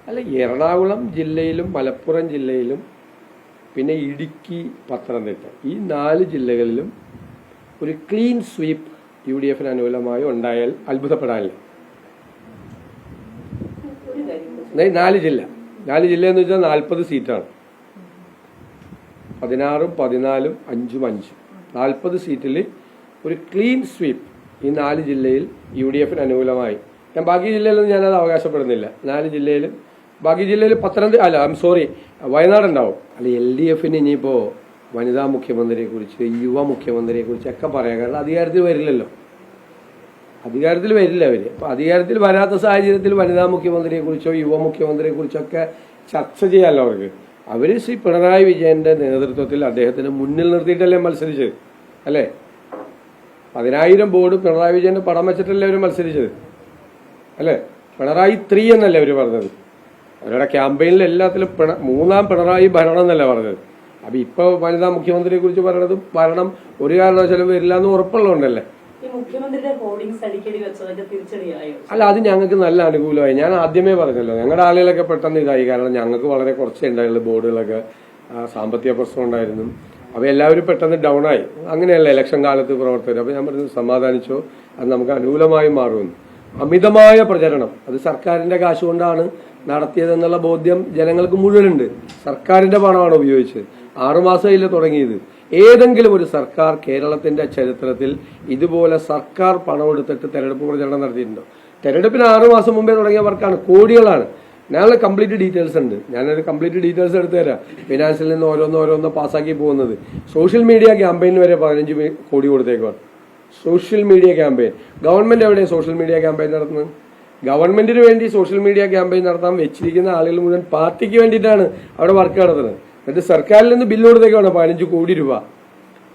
അല്ല, എറണാകുളം ജില്ലയിലും മലപ്പുറം ജില്ലയിലും പിന്നെ ഇടുക്കി, പത്തനംതിട്ട ഈ 4 ജില്ലകളിലും ഒരു ക്ലീൻ സ്വീപ്പ് UDF അനുകൂലമായി ഉണ്ടായാൽ അത്ഭുതപ്പെടാനില്ല. 4 ജില്ല എന്ന് വെച്ചാൽ 40 സീറ്റാണ്. 16ഉം 14ഉം 5ഉം 5 40 സീറ്റിൽ ഒരു ക്ലീൻ സ്വീപ്പ് ഈ 4 ജില്ലയിൽ UDF അനുകൂലമായി. ഞാൻ ബാക്കി ജില്ലയിലൊന്നും ഞാനത് അവകാശപ്പെടുന്നില്ല. 4 ജില്ലയിലും ബാക്കി ജില്ലയിൽ വയനാട് ഉണ്ടാവും. അല്ല, LDF ഇനിയിപ്പോൾ വനിതാ മുഖ്യമന്ത്രിയെ കുറിച്ച്, യുവ മുഖ്യമന്ത്രിയെ കുറിച്ചൊക്കെ പറയാം. കാരണം അധികാരത്തിൽ വരില്ല അവർ. അപ്പൊ അധികാരത്തിൽ വരാത്ത സാഹചര്യത്തിൽ വനിതാ മുഖ്യമന്ത്രിയെ കുറിച്ചോ യുവ മുഖ്യമന്ത്രിയെ കുറിച്ചൊക്കെ ചർച്ച ചെയ്യാമല്ലോ അവർക്ക്. അവര് ശ്രീ പിണറായി വിജയന്റെ നേതൃത്വത്തിൽ അദ്ദേഹത്തിന് മുന്നിൽ നിർത്തിയിട്ടല്ലേ മത്സരിച്ചത്, അല്ലേ? 10,000 ബോർഡ് പിണറായി വിജയന്റെ പടം വെച്ചിട്ടല്ലേ അവർ മത്സരിച്ചത്, അല്ലേ? പിണറായി 3 എന്നല്ലേ അവർ പറഞ്ഞത്. അവരുടെ ക്യാമ്പയിനിൽ എല്ലാത്തിലും 3ാം പിണറായി ഭരണം എന്നല്ലേ പറഞ്ഞത്. അപ്പൊ ഇപ്പൊ വനിതാ മുഖ്യമന്ത്രിയെ കുറിച്ച് ഭരണം ഒരു കാരണവശാലും വരില്ല എന്ന് ഉറപ്പുള്ളതുകൊണ്ടല്ലേ. അല്ല, അത് ഞങ്ങൾക്ക് നല്ല അനുകൂലമായി. ഞാൻ ആദ്യമേ പറഞ്ഞല്ലോ, ഞങ്ങളുടെ ആളുകളൊക്കെ പെട്ടെന്ന് ഇതായി. കാരണം ഞങ്ങൾക്ക് വളരെ കുറച്ചേ ഉണ്ടായുള്ളൂ ബോർഡുകളൊക്കെ. സാമ്പത്തിക പ്രശ്നം ഉണ്ടായിരുന്നു. അപ്പൊ എല്ലാവരും പെട്ടെന്ന് ഡൗൺ ആയി. അങ്ങനെയല്ല ഇലക്ഷൻ കാലത്ത് പ്രവർത്തകർ. അപ്പൊ ഞാൻ പറഞ്ഞു സമാധാനിച്ചോ, അത് നമുക്ക് അനുകൂലമായി മാറുമെന്ന്. അമിതമായ പ്രചരണം അത് സർക്കാരിന്റെ കാശുകൊണ്ടാണ് നടത്തിയതെന്നുള്ള ബോധ്യം ജനങ്ങൾക്ക് മുഴുവനുണ്ട്. സർക്കാരിന്റെ പണമാണ് ഉപയോഗിച്ചത്. 6 മാസമില്ല തുടങ്ങിയത്. ഏതെങ്കിലും ഒരു സർക്കാർ കേരളത്തിന്റെ ചരിത്രത്തിൽ ഇതുപോലെ സർക്കാർ പണം എടുത്തിട്ട് തെരഞ്ഞെടുപ്പ് പ്രചരണം നടത്തിയിട്ടുണ്ടോ? തെരഞ്ഞെടുപ്പിന് 6 മാസം മുമ്പേ തുടങ്ങിയ വർക്കാണ്, കോടികളാണ്. ഞാനുള്ള കംപ്ലീറ്റ് ഡീറ്റെയിൽസ് ഉണ്ട്. ഞാനൊരു കംപ്ലീറ്റ് ഡീറ്റെയിൽസ് എടുത്തു തരാം. ഫിനാൻസിൽ നിന്ന് ഓരോന്നോരോന്ന് പാസ്സാക്കി പോകുന്നത്. സോഷ്യൽ മീഡിയ ക്യാമ്പയിന് വരെ 15 കോടി കൊടുത്തേക്കാണ്. Social media campaign. ഗവൺമെന്റ് എവിടെയാണ് സോഷ്യൽ മീഡിയ ക്യാമ്പയിൻ നടത്തുന്നത്? ഗവൺമെന്റിന് വേണ്ടി സോഷ്യൽ മീഡിയ ക്യാമ്പയിൻ നടത്താൻ വെച്ചിരിക്കുന്ന ആളുകൾ മുഴുവൻ പാർട്ടിക്ക് വേണ്ടിയിട്ടാണ് അവിടെ വർക്ക് നടത്തുന്നത്. എന്നിട്ട് സർക്കാരിൽ നിന്ന് ബില്ല് കൊടുത്തേക്കാണ് 15 കോടി രൂപ.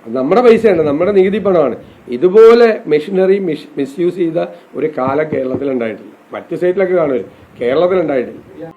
നമ്മുടെ പൈസയാണ്, നമ്മുടെ നികുതി പണമാണ്. ഇതുപോലെ മെഷീനറി മിസ്യൂസ് ചെയ്ത ഒരു കാലം കേരളത്തിൽ ഉണ്ടായിട്ടില്ല. മറ്റു സ്റ്റേറ്റിലൊക്കെ കാണുമല്ലോ, കേരളത്തിൽ ഉണ്ടായിട്ടില്ല.